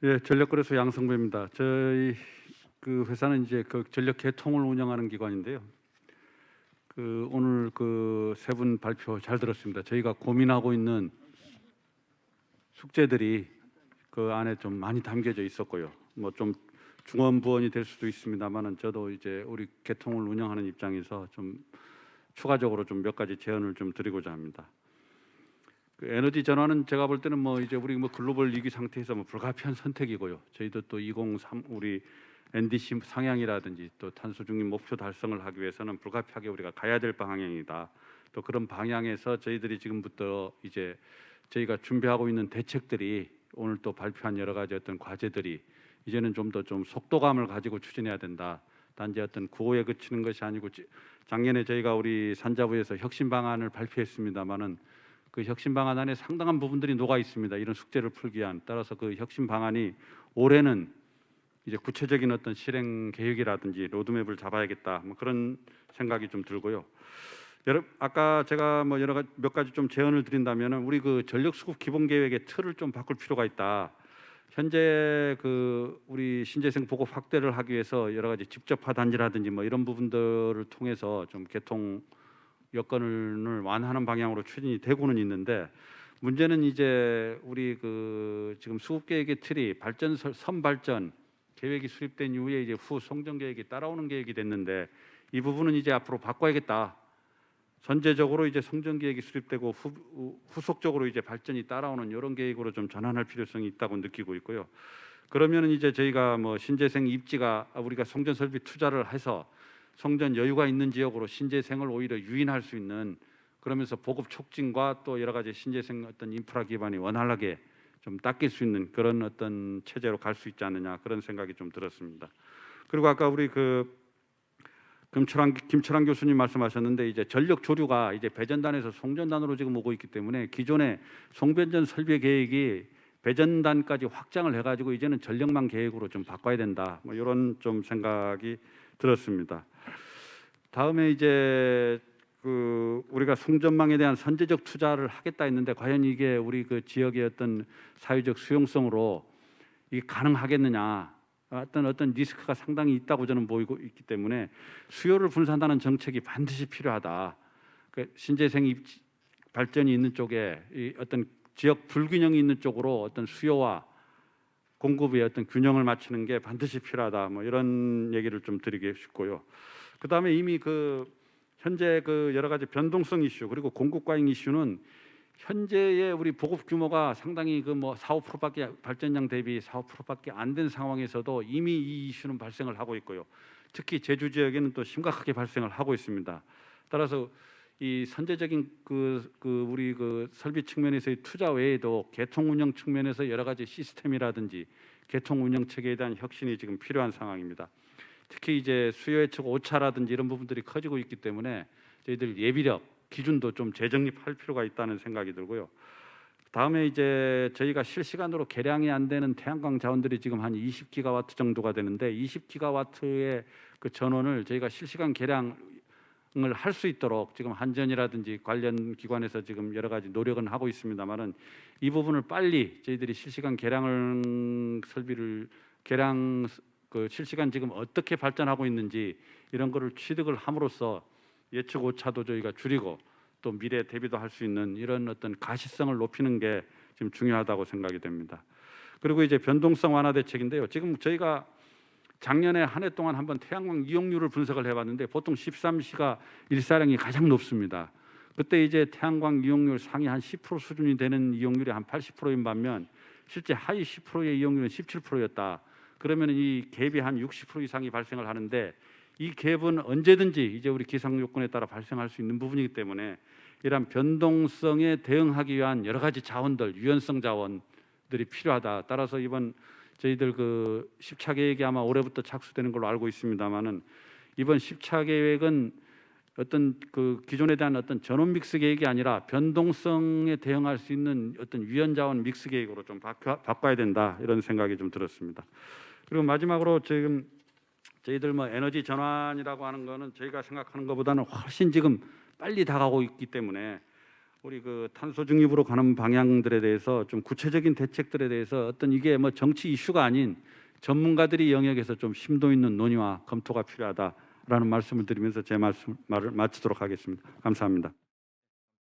예, 전력거래소 양성배입니다. 저희 그 회사는 이제 그 전력 개통을 운영하는 기관인데요. 오늘 그 세 분 발표 잘 들었습니다. 저희가 고민하고 있는 숙제들이 그 안에 좀 많이 담겨져 있었고요. 뭐 좀 중언부언이 될 수도 있습니다만은 저도 이제 우리 개통을 운영하는 입장에서 좀 추가적으로 좀 몇 가지 제언을 좀 드리고자 합니다. 그 에너지 전환은 제가 볼 때는 뭐 이제 우리 뭐 글로벌 위기 상태에서 뭐 불가피한 선택이고요. 저희도 또 2030 우리 NDC 상향이라든지 또 탄소 중립 목표 달성을 하기 위해서는 불가피하게 우리가 가야 될 방향이다. 또 그런 방향에서 저희들이 지금부터 이제 저희가 준비하고 있는 대책들이 오늘 또 발표한 여러 가지 어떤 과제들이 이제는 좀 더 좀 속도감을 가지고 추진해야 된다. 단지 어떤 구호에 그치는 것이 아니고 작년에 저희가 우리 산자부에서 혁신 방안을 발표했습니다마는 그 혁신 방안 안에 상당한 부분들이 녹아 있습니다. 이런 숙제를 풀기 위한 따라서 그 혁신 방안이 올해는 이제 구체적인 어떤 실행 계획이라든지 로드맵을 잡아야겠다. 뭐 그런 생각이 좀 들고요. 아까 제가 뭐 여러 가지 몇 가지 좀 제언을 드린다면은 우리 그 전력 수급 기본 계획의 틀을 좀 바꿀 필요가 있다. 현재 그 우리 신재생 보급 확대를 하기 위해서 여러 가지 직접화 단지라든지 뭐 이런 부분들을 통해서 좀 개통 여건을 완화하는 방향으로 추진이 되고는 있는데 문제는 이제 우리 그 지금 수급 계획의 틀이 선발전 계획이 수립된 이후에 이제 후 송전 계획이 따라오는 계획이 됐는데 이 부분은 이제 앞으로 바꿔야겠다. 전제적으로 이제 송전 계획이 수립되고 후속적으로 이제 발전이 따라오는 이런 계획으로 좀 전환할 필요성이 있다고 느끼고 있고요. 그러면은 이제 저희가 뭐 신재생 입지가 우리가 송전 설비 투자를 해서 송전 여유가 있는 지역으로 신재생을 오히려 유인할 수 있는 그러면서 보급 촉진과 또 여러 가지 신재생 어떤 인프라 기반이 원활하게 좀 닦일 수 있는 그런 어떤 체제로 갈 수 있지 않느냐 그런 생각이 좀 들었습니다. 그리고 아까 우리 그 김철환 교수님 말씀하셨는데 이제 전력 조류가 이제 배전단에서 송전단으로 지금 오고 있기 때문에 기존의 송변전 설비 계획이 배전단까지 확장을 해가지고 이제는 전력망 계획으로 좀 바꿔야 된다. 뭐 이런 좀 생각이 들었습니다. 다음에 이제 그 우리가 송전망에 대한 선제적 투자를 하겠다 했는데 과연 이게 우리 그 지역의 어떤 사회적 수용성으로 이게 가능하겠느냐? 어떤 리스크가 상당히 있다고 저는 보이고 있기 때문에 수요를 분산하는 정책이 반드시 필요하다. 그 신재생 발전이 있는 쪽에 이 어떤 지역 불균형이 있는 쪽으로 어떤 수요와 공급의 어떤 균형을 맞추는 게 반드시 필요하다. 뭐 이런 얘기를 좀 드리고 싶고요. 그다음에 이미 그 현재 그 여러 가지 변동성 이슈 그리고 공급 과잉 이슈는 현재의 우리 보급 규모가 상당히 그 뭐 4, 5%밖에 발전량 대비 4, 5%밖에 안 된 상황에서도 이미 이 이슈는 발생을 하고 있고요. 특히 제주 지역에는 또 심각하게 발생을 하고 있습니다. 따라서 이 선제적인 우리 그 설비 측면에서의 투자 외에도 개통 운영 측면에서 여러 가지 시스템이라든지 개통 운영 체계에 대한 혁신이 지금 필요한 상황입니다. 특히 이제 수요 예측 오차라든지 이런 부분들이 커지고 있기 때문에 저희들 예비력 기준도 좀 재정립할 필요가 있다는 생각이 들고요. 다음에 이제 저희가 실시간으로 계량이 안 되는 태양광 자원들이 지금 한 20기가와트 정도가 되는데 20기가와트의 그 전원을 저희가 실시간 계량을 할 수 있도록 지금 한전이라든지 관련 기관에서 지금 여러 가지 노력은 하고 있습니다만은 이 부분을 빨리 저희들이 실시간 계량 설비를 계량 그 실시간 지금 어떻게 발전하고 있는지 이런 거를 취득을 함으로써 예측 오차도 저희가 줄이고 또 미래 대비도 할 수 있는 이런 어떤 가시성을 높이는 게 지금 중요하다고 생각이 됩니다. 그리고 이제 변동성 완화 대책인데요. 지금 저희가 작년에 한 해 동안 한번 태양광 이용률을 분석을 해봤는데 보통 13시가 일사량이 가장 높습니다. 그때 이제 태양광 이용률 상위 한 10% 수준이 되는 이용률이 한 80%인 반면 실제 하위 10%의 이용률은 17%였다. 그러면 이 갭이 한 60% 이상이 발생을 하는데 이 갭은 언제든지 이제 우리 기상 요건에 따라 발생할 수 있는 부분이기 때문에 이러한 변동성에 대응하기 위한 여러 가지 자원들, 유연성 자원들이 필요하다. 따라서 이번 저희들 그 10차 계획이 아마 올해부터 착수되는 걸로 알고 있습니다만은 이번 10차 계획은 어떤 그 기존에 대한 어떤 전원 믹스 계획이 아니라 변동성에 대응할 수 있는 어떤 유연 자원 믹스 계획으로 좀 바꿔야 된다 이런 생각이 좀 들었습니다. 그리고 마지막으로 지금 저희들 뭐 에너지 전환이라고 하는 거는 저희가 생각하는 것보다는 훨씬 지금 빨리 다가오고 있기 때문에 우리 그 탄소 중립으로 가는 방향들에 대해서 좀 구체적인 대책들에 대해서 어떤 이게 뭐 정치 이슈가 아닌 전문가들이 영역에서 좀 심도 있는 논의와 검토가 필요하다라는 말씀을 드리면서 제 말을 마치도록 하겠습니다. 감사합니다.